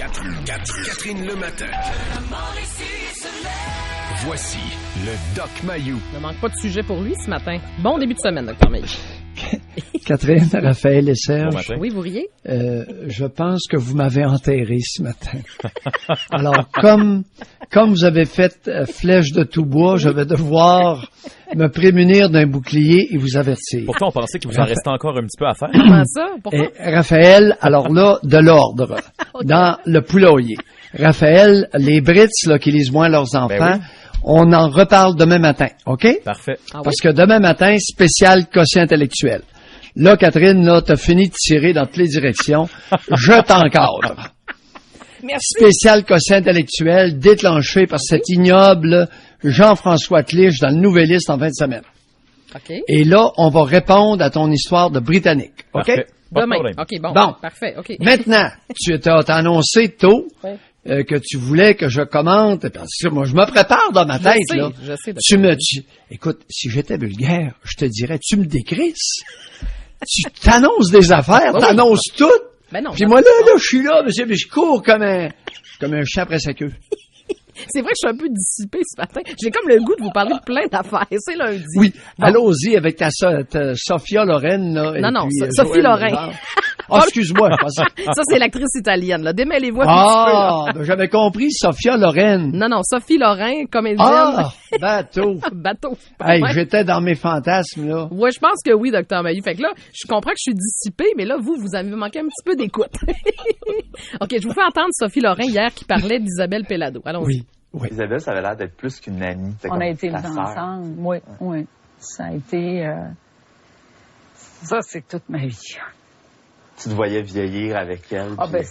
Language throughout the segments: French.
Catherine le matin. Voici le Doc Mayou. Il ne manque pas de sujet pour lui ce matin. Bon début de semaine, Dr. Mayou. Catherine, Raphaël et Serge. Oui, vous riez? Je pense que vous m'avez enterré ce matin. Alors, comme vous avez fait flèche de tout bois, je vais devoir me prémunir d'un bouclier et vous avertir. Pourtant, on pensait qu'il vous en restait encore un petit peu à faire. Comment ça? Pourquoi? Raphaël, alors là, de l'ordre, Okay. dans le poulailler. Raphaël, les Brits là, qui lisent moins leurs enfants, on en reparle demain matin, OK? Parfait. Parce que demain matin, spécial quotient intellectuel. Là, Catherine, là, t'as fini de tirer dans toutes les directions. Je t'encadre. Merci. Spécial quotient intellectuel déclenché par cet ignoble Jean-François Clich dans le Nouvelliste en fin de semaine. OK. Et là, on va répondre à ton histoire de Britannique. OK? Parfait. Pas de Demain. problème. OK, bon. Bon. Parfait, OK. Maintenant, t'as annoncé tôt Ouais. que tu voulais que je commente. Parce que moi, je me prépare dans ma tête. Je sais, Écoute, si j'étais vulgaire, je te dirais, tu me décrisses. Tu t'annonces des affaires, t'annonces tout. Ben non. Puis moi, là, je suis là, monsieur, mais je cours comme un chien après sa queue. C'est vrai que je suis un peu dissipé ce matin. J'ai comme le goût de vous parler de plein d'affaires. C'est lundi. Oui, Bon. allons-y avec ta Sophia Loren, là. Non, puis, Sophie Joël Loren. Legendre. Ah, excuse-moi. Je pensais... Ça, c'est l'actrice italienne, là. Démêlez-vous un petit peu, là. Ben, j'avais compris, Sophia Loren. Non, Sophie Loren, comédienne. Ah, bateau. Bateau. Hey, Ouais. j'étais dans mes fantasmes, là. Ouais, je pense que oui, Dr. Mayou. Fait que là, je comprends que je suis dissipé, mais là, vous avez manqué un petit peu d'écoute. OK, je vous fais entendre Sophie Loren hier qui parlait d'Isabelle Pellado. Allons-y. Oui. Isabelle, ça avait l'air d'être plus qu'une amie. C'était On comme a été ta élevés sœur. ensemble. Oui. Ça a été... Ça, c'est toute ma vie. Tu te voyais vieillir avec elle. Ah puis- ben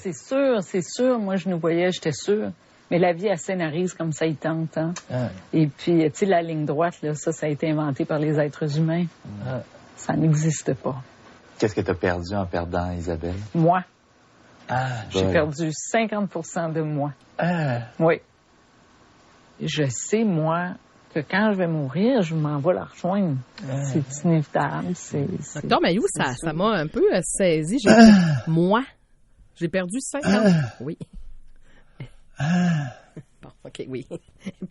c'est sûr. Moi, je nous voyais, j'étais sûre. Mais la vie, elle scénarise comme ça, il tente. Hein? Et puis, tu sais, la ligne droite, là, ça a été inventé par les êtres humains. Ça n'existe pas. Qu'est-ce que tu as perdu en perdant Isabelle? Moi, j'ai Ouais. perdu 50% de moi. Oui. Je sais, moi, que quand je vais mourir, je m'en vais la rejoindre. C'est inévitable. Dr. Mayou, ça m'a un peu saisi. J'ai dit, moi, j'ai perdu 50. Oui. Bon, OK, oui.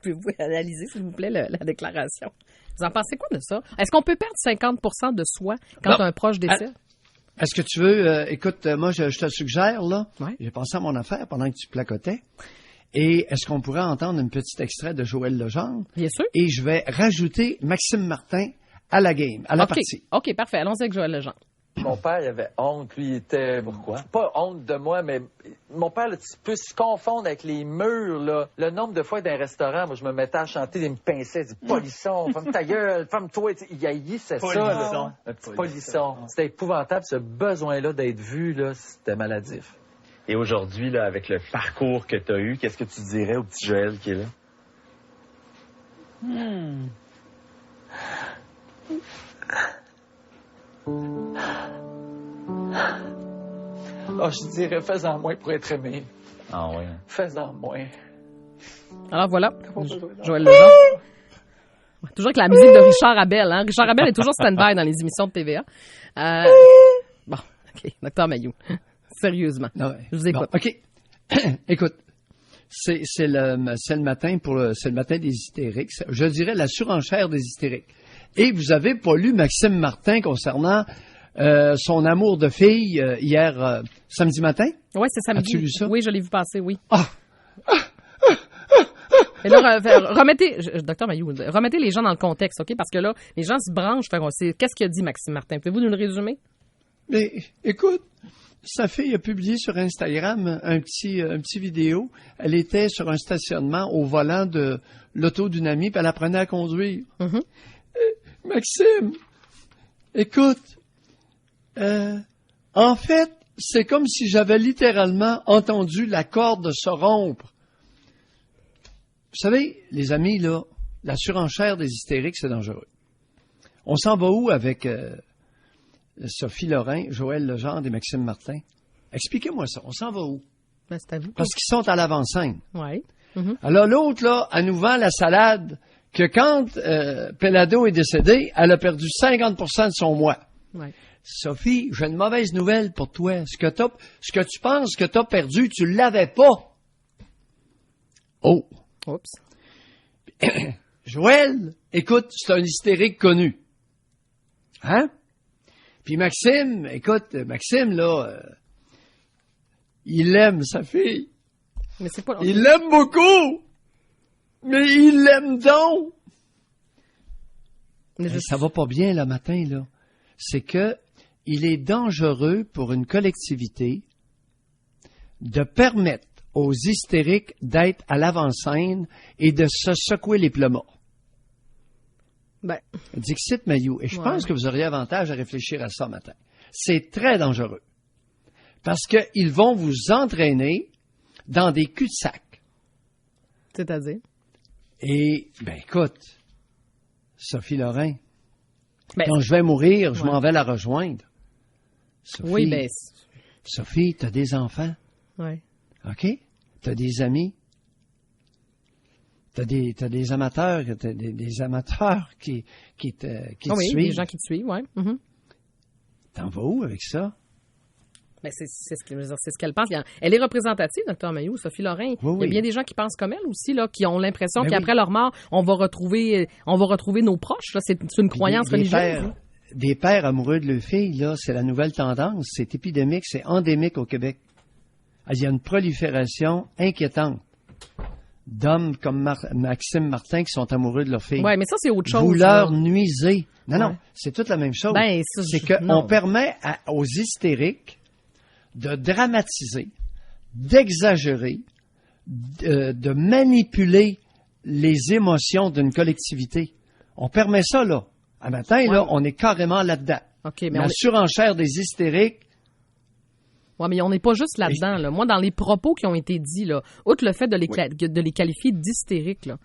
Pouvez-vous analyser, s'il vous plaît, la déclaration? Vous en pensez quoi de ça? Est-ce qu'on peut perdre 50% de soi quand un proche décède? Est-ce que tu veux... écoute, moi, je te suggère, là, Ouais. j'ai pensé à mon affaire pendant que tu placotais, et est-ce qu'on pourrait entendre un petit extrait de Joël Legendre? Bien sûr. Et je vais rajouter Maxime Martin à la game, à la partie. OK, parfait. Allons-y avec Joël Legendre. Mon père, il avait honte. Lui, il était... Pourquoi? Pas honte de moi, mais mon père, là, tu peux se confondre avec les murs, là. Le nombre de fois d'un restaurant, moi, je me mettais à chanter, il me pinçait, il dit « Polisson, ferme ta gueule, ferme-toi. » Il haïssait ça, là. Un petit polisson. C'était épouvantable. Ce besoin-là d'être vu, là, c'était maladif. Et aujourd'hui, là, avec le parcours que tu as eu, qu'est-ce que tu dirais au petit Joël qui est là? Ah, je dirais, fais-en moins pour être aimé. Ah oui. Fais-en moins. Alors voilà, Joël Legendre. Ouais, toujours avec la musique de Richard Abel. Hein? Richard Abel est toujours stand-by dans les émissions de TVA. Bon, OK, Dr. Mayou. Sérieusement, je vous écoute. Bon, OK. Écoute, c'est le matin c'est le matin des hystériques. Je dirais la surenchère des hystériques. Et vous avez pas lu Maxime Martin concernant son amour de fille hier samedi matin? Oui, c'est samedi. As-tu lu ça? Oui, je l'ai vu passer, oui. Ah! Et là, remettez, Dr. Mayou, remettez les gens dans le contexte, OK? Parce que là, les gens se branchent. Qu'est-ce qu'il a dit, Maxime Martin? Pouvez-vous nous le résumer? Mais écoute, sa fille a publié sur Instagram un petit vidéo. Elle était sur un stationnement au volant de l'auto d'une amie, puis elle apprenait à conduire. Mm-hmm. Maxime, écoute, en fait, c'est comme si j'avais littéralement entendu la corde se rompre. Vous savez, les amis, là, la surenchère des hystériques, c'est dangereux. On s'en va où avec Sophie Loren, Joël Legendre et Maxime Martin? Expliquez-moi ça. On s'en va où? Ben, c'est à vous. Parce qu'ils sont à l'avant-scène. Oui. Alors l'autre, là, elle nous vend la salade que quand Pellado est décédé, elle a perdu 50% de son moi. Ouais. Sophie, j'ai une mauvaise nouvelle pour toi. Ce que tu penses que t'as perdu, tu l'avais pas. Oh. Oups. Joël, écoute, c'est un hystérique connu. Hein? Puis Maxime, écoute, Maxime, là, il aime sa fille. Mais c'est pas... Il l'aime beaucoup! Mais il l'aime donc! Mais Ça va pas bien, le matin, là. C'est que il est dangereux pour une collectivité de permettre aux hystériques d'être à l'avant-scène et de se secouer les plumas. Ben. Dixit Mayou. Et je pense que vous auriez avantage à réfléchir à ça matin. C'est très dangereux. Parce qu'ils vont vous entraîner dans des cul-de-sac. C'est-à-dire? Et, écoute, Sophie Lorrain, Ben, quand je vais mourir, je m'en vais la rejoindre. Sophie, oui, Sophie, t'as des enfants. Ouais. OK? T'as des amis. T'as des amateurs, des amateurs qui te suivent. Des gens qui te suivent, oui. Mm-hmm. T'en vas où avec ça? Ben, c'est ce qu'elle pense. Elle est représentative, Dr. Mayou, Sophie Lorrain. Oui, Il y a bien des gens qui pensent comme elle aussi, là, qui ont l'impression Ben qu'après leur mort, on va retrouver nos proches. Là. C'est une croyance religieuse. Des pères amoureux de leur fille, là, c'est la nouvelle tendance. C'est épidémique, c'est endémique au Québec. Il y a une prolifération inquiétante d'hommes comme Maxime Martin qui sont amoureux de leur fille. Oui, mais ça, c'est autre chose. Vous leur nuisez. Non, Ouais. c'est toute la même chose. Ben, ça, c'est qu'on permet aux hystériques de dramatiser, d'exagérer, de manipuler les émotions d'une collectivité. On permet ça, là. À matin, là, on est carrément là-dedans. Okay, mais la surenchère des hystériques. Oui, mais on n'est pas juste là-dedans. Là. Moi, dans les propos qui ont été dits, là, outre le fait de les qualifier d'hystériques, là,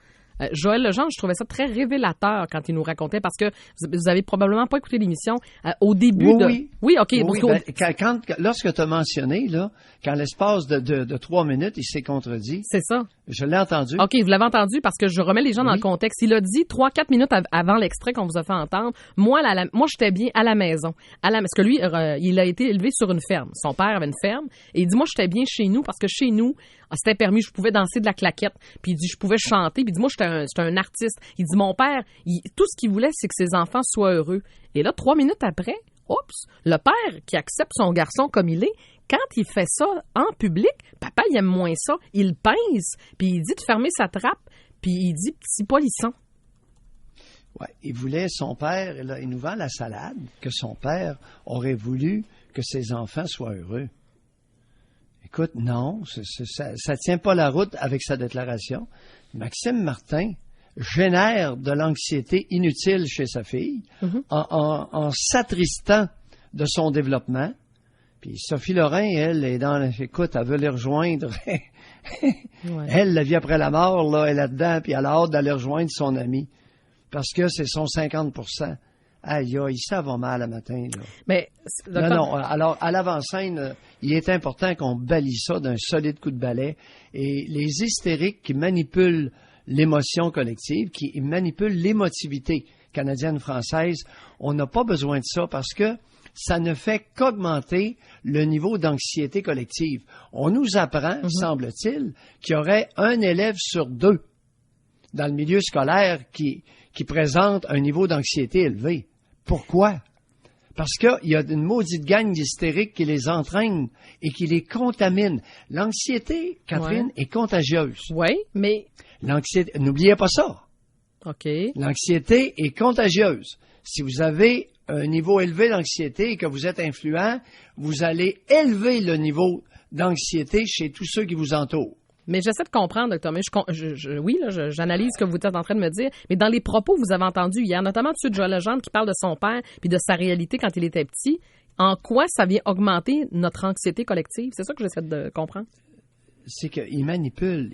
Joël Legendre, je trouvais ça très révélateur quand il nous racontait, parce que vous avez probablement pas écouté l'émission au début Oui, OK. Lorsque tu as mentionné, là, qu'en l'espace de 3 minutes, il s'est contredit. C'est ça. Je l'ai entendu. OK, vous l'avez entendu parce que je remets les gens dans le contexte. Il a dit 3-4 minutes avant l'extrait qu'on vous a fait entendre. Moi, j'étais bien à la maison. Parce que lui, il a été élevé sur une ferme. Son père avait une ferme. Et il dit, moi, j'étais bien chez nous parce que chez nous, c'était permis, je pouvais danser de la claquette. Puis il dit, je pouvais chanter. Puis il dit, moi, j'étais un artiste. Il dit, mon père, tout ce qu'il voulait, c'est que ses enfants soient heureux. Et là, 3 minutes après, le père qui accepte son garçon comme il est, quand il fait ça en public, papa, il aime moins ça. Il pince, puis il dit de fermer sa trappe, puis il dit petit polisson. Ouais, il voulait son père, là, il nous vend la salade, que son père aurait voulu que ses enfants soient heureux. Écoute, non, ça tient pas la route avec sa déclaration. Maxime Martin génère de l'anxiété inutile chez sa fille en s'attristant de son développement. Puis Sophie Lorrain, elle est écoute, elle veut les rejoindre. Elle, la vie après la mort, là, elle est là-dedans, puis elle a hâte d'aller rejoindre son ami. Parce que c'est son 50%. Aïe, ça va mal le matin, là. Mais, non. Alors, à l'avant-scène, il est important qu'on balise ça d'un solide coup de balai. Et les hystériques qui manipulent l'émotion collective, qui manipulent l'émotivité canadienne-française, on n'a pas besoin de ça parce que ça ne fait qu'augmenter le niveau d'anxiété collective. On nous apprend, semble-t-il, qu'il y aurait un élève sur 2 dans le milieu scolaire qui présente un niveau d'anxiété élevé. Pourquoi? Parce qu'il y a une maudite gang d'hystériques qui les entraîne et qui les contamine. L'anxiété, Catherine, est contagieuse. Oui, mais... L'anxiété, n'oubliez pas ça. OK. L'anxiété est contagieuse. Si vous avez un niveau élevé d'anxiété et que vous êtes influent, vous allez élever le niveau d'anxiété chez tous ceux qui vous entourent. Mais j'essaie de comprendre, docteur. Mais j'analyse ce que vous êtes en train de me dire. Mais dans les propos que vous avez entendus hier, notamment ceux de Joël Legendre qui parle de son père puis de sa réalité quand il était petit, en quoi ça vient augmenter notre anxiété collective? C'est ça que j'essaie de comprendre. C'est qu'il manipule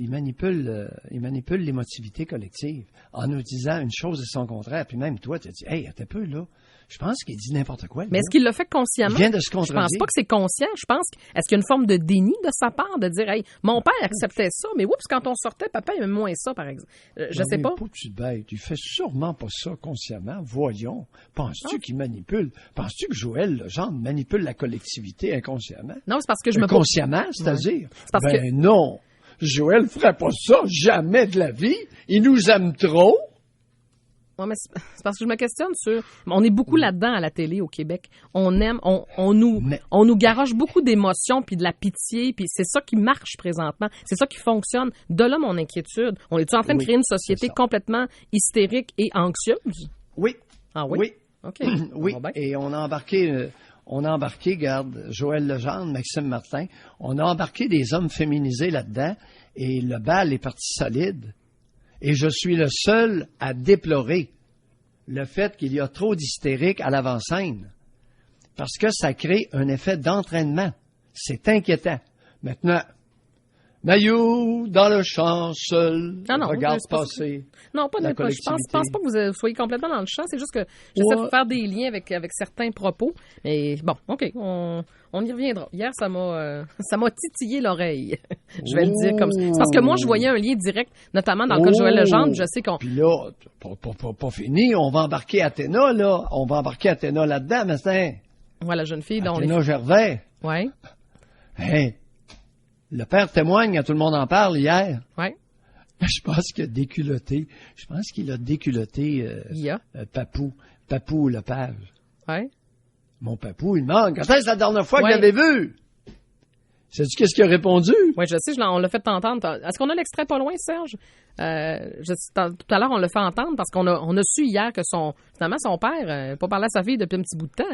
l'émotivité collective en nous disant une chose et son contraire. Puis même toi, tu as dit, hey, attends un peu, là. Je pense qu'il dit n'importe quoi. Mais est-ce qu'il l'a fait consciemment? Il vient de se Je pense contredire. pas que c'est conscient. Je pense est-ce qu'il y a une forme de déni de sa part de dire, hey, mon père acceptait ça, mais oups, quand on sortait, papa aimait moins ça, par exemple. Je sais pas. Tu bête. Il fait sûrement pas ça consciemment. Voyons. Penses-tu qu'il manipule? Penses-tu que Joël Legendre manipule la collectivité inconsciemment? Non, c'est parce que je me Inconsciemment, c'est-à-dire? C'est parce que... Non. Joël ferait pas ça jamais de la vie. Il nous aime trop. Ouais, mais c'est parce que je me questionne sur... On est beaucoup là-dedans à la télé au Québec. On aime, on nous garoche beaucoup d'émotions puis de la pitié, puis c'est ça qui marche présentement. C'est ça qui fonctionne. De là, mon inquiétude. On est-tu en train de créer une société complètement hystérique et anxieuse? Oui. Ah oui? Oui. OK. Oui. Bon, ben. Et on a embarqué, regarde, Joël Legendre, Maxime Martin, on a embarqué des hommes féminisés là-dedans et le bal est parti solide. Et je suis le seul à déplorer le fait qu'il y a trop d'hystériques à l'avant-scène. Parce que ça crée un effet d'entraînement. C'est inquiétant. Maintenant, Mayou, dans le champ, seul, regarde passer. Non, pas la de Je pense pas que vous soyez complètement dans le champ. C'est juste que j'essaie de faire des liens avec certains propos. Mais bon, OK, on y reviendra. Hier, ça m'a titillé l'oreille. Je vais le dire comme ça. C'est parce que moi, je voyais un lien direct, notamment dans le cas de Joël Legendre. Je sais qu'on... Puis là, pas fini, on va embarquer Athéna, là. On va embarquer Athéna là-dedans, mais c'est... Ouais, la jeune fille dont Athéna Gervais. Ouais. Hey, le père témoigne, tout le monde en parle hier. Ouais. Je pense qu'il a déculotté. Je pense qu'il a déculotté Papou Lepage. Ouais. Mon Papou, il manque. Quand est-ce la dernière fois que je l'avais vu? Sais-tu qu'est-ce qu'il a répondu? Oui, je sais, on l'a fait entendre. Est-ce qu'on a l'extrait pas loin, Serge? Tout à l'heure, on l'a fait entendre parce qu'on a su hier que finalement, son père n'a pas parlé à sa fille depuis un petit bout de temps.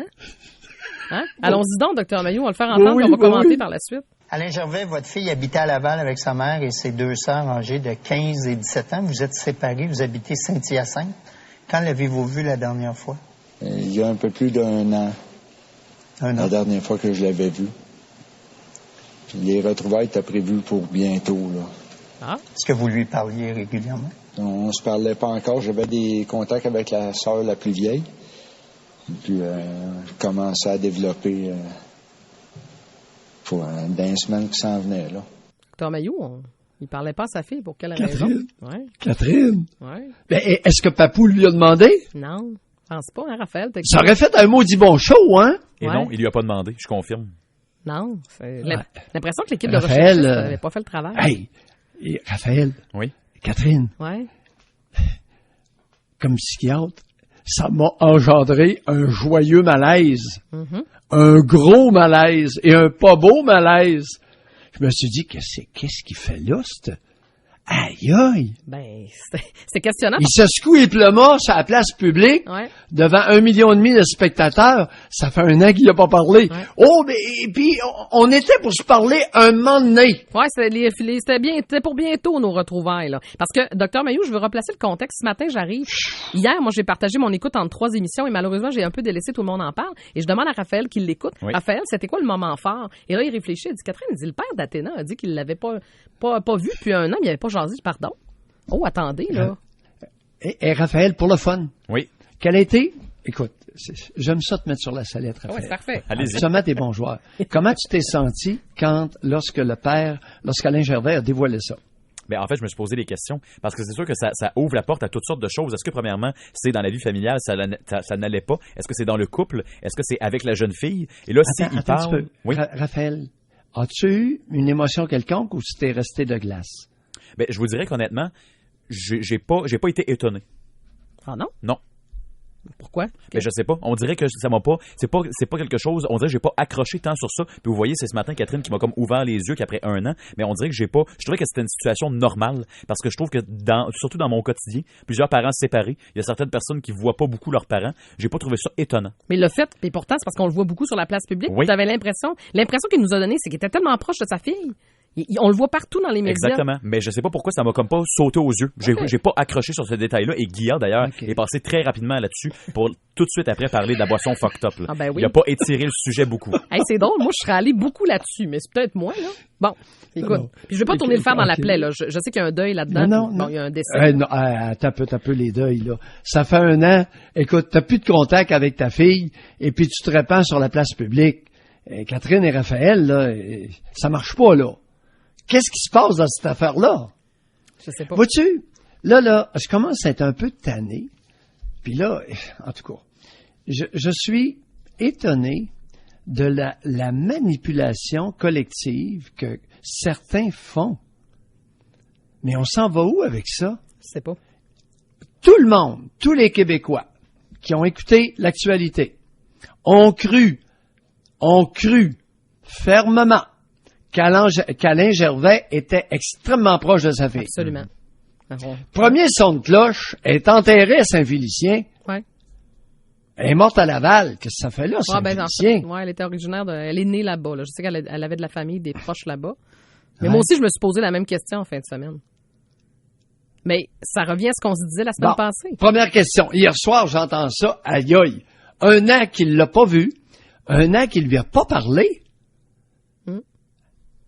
Hein? Allons-y donc, Dr. Mayou, on va le faire entendre et on va commenter par la suite. Alain Gervais, votre fille habitait à Laval avec sa mère et ses deux sœurs âgées de 15 et 17 ans. Vous êtes séparés, vous habitez Saint-Hyacinthe. Quand l'avez-vous vu la dernière fois? Il y a un peu plus d'un an. La dernière fois que je l'avais vu. Puis les retrouvailles étaient prévues pour bientôt, là. Ah. Est-ce que vous lui parliez régulièrement? On se parlait pas encore. J'avais des contacts avec la sœur la plus vieille. Puis je commençais à développer pour dans les semaines qui s'en venaient, là. Dr. Mayou, il parlait pas à sa fille. Pour quelle Catherine. raison? Ouais. Catherine? Ouais. Ben, est-ce que Papou lui a demandé? Non, je pense pas, hein, Raphaël? Ça aurait fait un maudit bon show, hein? Et non, il lui a pas demandé, je confirme. Non, c'est l'impression que l'équipe de Raphaël, recherche n'avait pas fait le travail. Hey, et Raphaël. Oui. Catherine. Ouais. Comme psychiatre, ça m'a engendré un joyeux malaise. Mm-hmm. Un gros malaise et un pas beau malaise. Je me suis dit, qu'est-ce qu'il fait là, aïe, aïe. Ben, c'est questionnant. Il se secoue et pleuma sur la place publique devant 1,5 million de spectateurs. Ça fait un an qu'il n'a pas parlé. Ouais. Oh, mais et puis on était pour se parler un moment donné. Ouais, c'était pour bientôt nos retrouvailles là. Parce que Dr. Mayou, je veux replacer le contexte. Ce matin, j'arrive. Hier, moi, j'ai partagé mon écoute entre 3 émissions et malheureusement, j'ai un peu délaissé Tout le monde en parle. Et je demande à Raphaël qu'il l'écoute. Oui. Raphaël, c'était quoi le moment fort? Et là, il réfléchit. Il dit, Catherine, il dit, le père d'Athéna a dit qu'il l'avait pas vu depuis un an, mais il avait pas jasé. Pardon. Oh, attendez, là. Et Raphaël, pour le fun. Oui. Quel a été... Écoute, j'aime ça te mettre sur la sellette, Raphaël. Oui, c'est parfait. Allez-y. Seulement des bons joueurs. Comment tu t'es senti lorsqu'Alain Gervais a dévoilé ça? Bien, en fait, je me suis posé des questions parce que c'est sûr que ça ouvre la porte à toutes sortes de choses. Est-ce que, premièrement, c'est dans la vie familiale, ça n'allait pas? Est-ce que c'est dans le couple? Est-ce que c'est avec la jeune fille? Et là, il parle... Oui. Raphaël, as-tu eu une émotion quelconque ou tu t'es resté de glace? Ben, je vous dirais qu'honnêtement, j'ai pas été étonné. Ah non? Non. Pourquoi? Ben, je sais pas. On dirait que ça m'a pas. C'est pas quelque chose. On dirait que j'ai pas accroché tant sur ça. Puis vous voyez, c'est ce matin Catherine qui m'a comme ouvert les yeux qu'après un an. Mais on dirait que j'ai pas. Je trouvais que c'était une situation normale parce que je trouve que surtout dans mon quotidien, plusieurs parents séparés, il y a certaines personnes qui voient pas beaucoup leurs parents. J'ai pas trouvé ça étonnant. Mais le fait, et pourtant, c'est parce qu'on le voit beaucoup sur la place publique. Oui. Vous avez l'impression qu'il nous a donné, c'est qu'il était tellement proche de sa fille. On le voit partout dans les médias. Exactement. Mais je sais pas pourquoi ça m'a comme pas sauté aux yeux. J'ai pas accroché sur ce détail-là. Et Guillaume, d'ailleurs, est passé très rapidement là-dessus pour tout de suite après parler de la boisson fucked up. Là. Ah ben oui. Il a pas étiré le sujet beaucoup. Hey, c'est drôle. Moi, je serais allé beaucoup là-dessus, mais c'est peut-être moi, là. Bon, écoute. Puis je vais pas tourner le fer dans la plaie, là. Je sais qu'il y a un deuil là-dedans. Non. Bon, il y a un décès. Non, t'as peu les deuils, là. Ça fait 1 an. Écoute, t'as plus de contact avec ta fille et puis tu te répands sur la place publique. Catherine et Raphaël, là, ça marche pas, là. Qu'est-ce qui se passe dans cette affaire-là? Je sais pas. Vois-tu? Là, je commence à être un peu tanné. Puis là, en tout cas, je suis étonné de la manipulation collective que certains font. Mais on s'en va où avec ça? Je sais pas. Tout le monde, tous les Québécois qui ont écouté l'actualité, ont cru fermement qu'Alain Gervais était extrêmement proche de sa fille. Absolument. Premier son de cloche, elle est enterrée à Saint-Félicien. Ouais. Elle est morte à Laval. Qu'est-ce que ça fait là, Saint-Félicien? Elle était originaire elle est née là-bas. Là. Je sais qu'elle avait de la famille, des proches là-bas. Mais moi aussi, je me suis posé la même question en fin de semaine. Mais ça revient à ce qu'on se disait la semaine passée. Première question. Hier soir, j'entends ça. Aïe aïe. 1 an qu'il l'a pas vu. 1 an qu'il lui a pas parlé.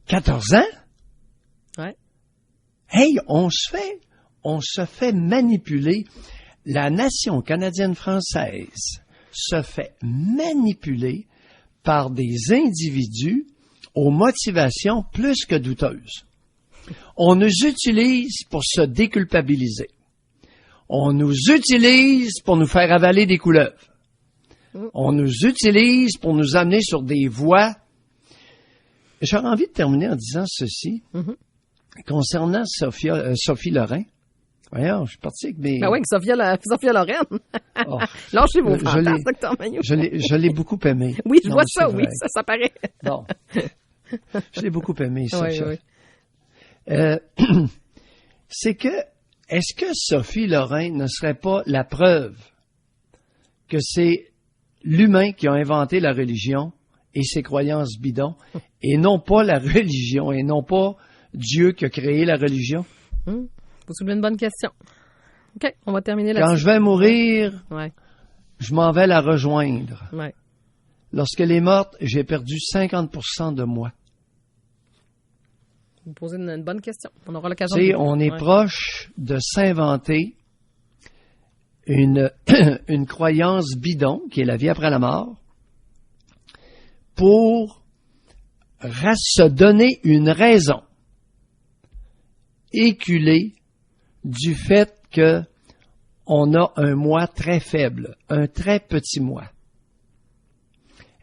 14 ans? Ouais. Hey, on se fait manipuler. La nation canadienne-française se fait manipuler par des individus aux motivations plus que douteuses. On nous utilise pour se déculpabiliser. On nous utilise pour nous faire avaler des couleuvres. On nous utilise pour nous amener sur des voies. J'aurais envie de terminer en disant ceci. Concernant Sophie Lorrain. Voyons, je suis parti avec mes... Ben oui, Sophia Lorraine. Lâchez vos fantasmes, Dr. Mailloux. Je l'ai beaucoup aimé. Oui, je vois ça, oui, ça paraît. Bon. Je l'ai beaucoup aimé, Sophia. Oui. C'est que, est-ce que Sophie Lorrain ne serait pas la preuve que c'est l'humain qui a inventé la religion et ses croyances bidons, et non pas la religion, et non pas Dieu qui a créé la religion? Vous soulevez une bonne question. OK, on va terminer là-dessus. Quand je vais mourir, je m'en vais la rejoindre. Ouais. Lorsqu'elle est morte, j'ai perdu 50% de moi. Vous posez une bonne question. On aura l'occasion de... On est proche de s'inventer une croyance bidon, qui est la vie après la mort, pour se donner une raison éculée du fait que on a un moi très faible, un très petit moi.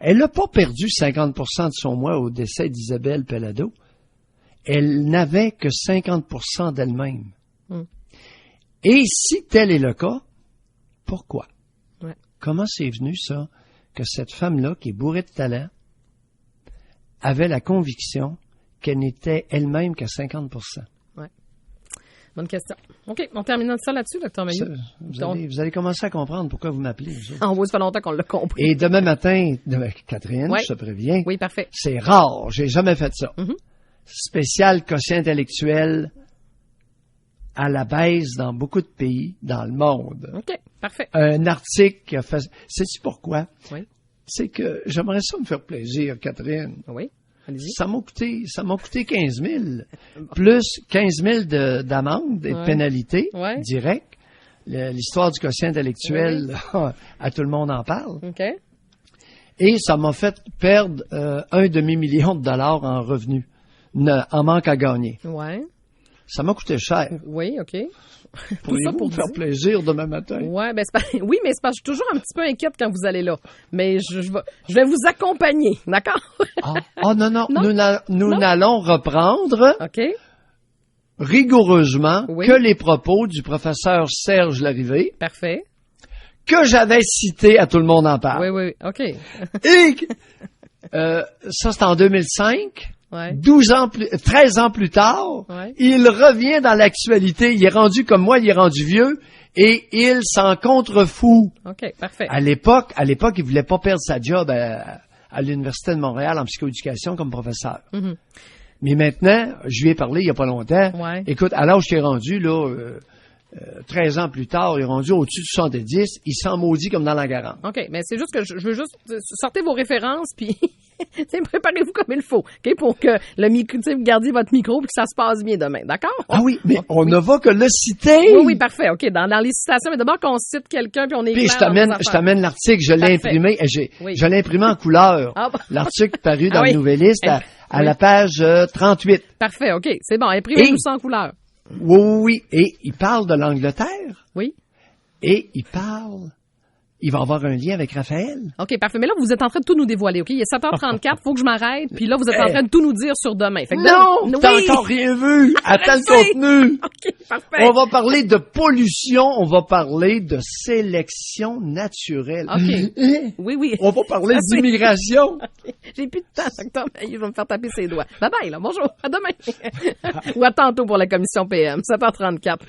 Elle n'a pas perdu 50% de son moi au décès d'Isabelle Pellado. Elle n'avait que 50% d'elle-même. Et si tel est le cas, pourquoi? Comment c'est venu ça, que cette femme-là, qui est bourrée de talent, avait la conviction qu'elle n'était elle-même qu'à 50%? Bonne question. OK, on termine ça là-dessus, Dr. Mailloux. Vous allez commencer à comprendre pourquoi vous m'appelez. Oui, ça fait longtemps qu'on l'a compris. Et demain matin, Catherine, je te préviens. Oui, parfait. C'est rare, j'ai jamais fait ça. Spécial quotient intellectuel à la baisse dans beaucoup de pays dans le monde. OK, parfait. Un article qui a fait... Sais-tu pourquoi? Oui. C'est que j'aimerais ça me faire plaisir, Catherine. Oui. Allez-y. Ça m'a coûté 15 000, plus 15 000 d'amende et de pénalité directe. L'histoire du quotient intellectuel, à tout le monde en parle. Okay. Et ça m'a fait perdre $1 demi-million en revenus, en manque à gagner. Ouais. Ça m'a coûté cher. Oui, OK. Pourriez-vous me faire plaisir demain matin? Ouais, mais oui, mais c'est parce que je suis toujours un petit peu inquiète quand vous allez là. Mais je vais vous accompagner, d'accord? Non. Nous n'allons reprendre rigoureusement que les propos du professeur Serge Larrivé. Parfait. Que j'avais cité à Tout le monde en parle. Oui, OK. Et ça, c'est en 2005. 13 ans plus tard, il revient dans l'actualité. Il est rendu comme moi, il est rendu vieux, et il s'en contrefout. OK, parfait. À l'époque, il voulait pas perdre sa job à l'Université de Montréal en psychoéducation comme professeur. Mais maintenant, je lui ai parlé il n'y a pas longtemps. Ouais. Écoute, à l'âge que t'es rendu, là, 13 ans plus tard, il est rendu au-dessus de 70, il sent maudit comme dans la garante. OK, mais c'est juste que je veux juste sortez vos références puis préparez-vous comme il faut, OK, pour que le micro, vous gardiez votre micro puis que ça se passe bien demain, d'accord? Ah oui, mais on ne va que le citer. Oui, parfait, OK, dans les citations, mais d'abord qu'on cite quelqu'un puis on est Puis clair je t'amène l'article, je l'ai imprimé, je l'ai imprimé en couleur. Ah, bon. L'article paru dans le Nouvelliste à la page 38. Parfait, OK, c'est bon, imprimez-nous ça en couleur. Oui, et il parle de l'Angleterre. Oui. Et il va avoir un lien avec Raphaël. OK, parfait. Mais là, vous êtes en train de tout nous dévoiler, OK? Il est 7h34, faut que je m'arrête. Puis là, vous êtes en train de tout nous dire sur demain. Fait que non, t'as encore rien vu. Attends le contenu. OK, parfait. On va parler de pollution, on va parler de sélection naturelle. OK. Oui. On va parler d'immigration. Okay. J'ai plus de temps, docteur. Je vais me faire taper ses doigts. Bye bye, là. Bonjour. À demain. Ou à tantôt pour la commission PM. 7h34.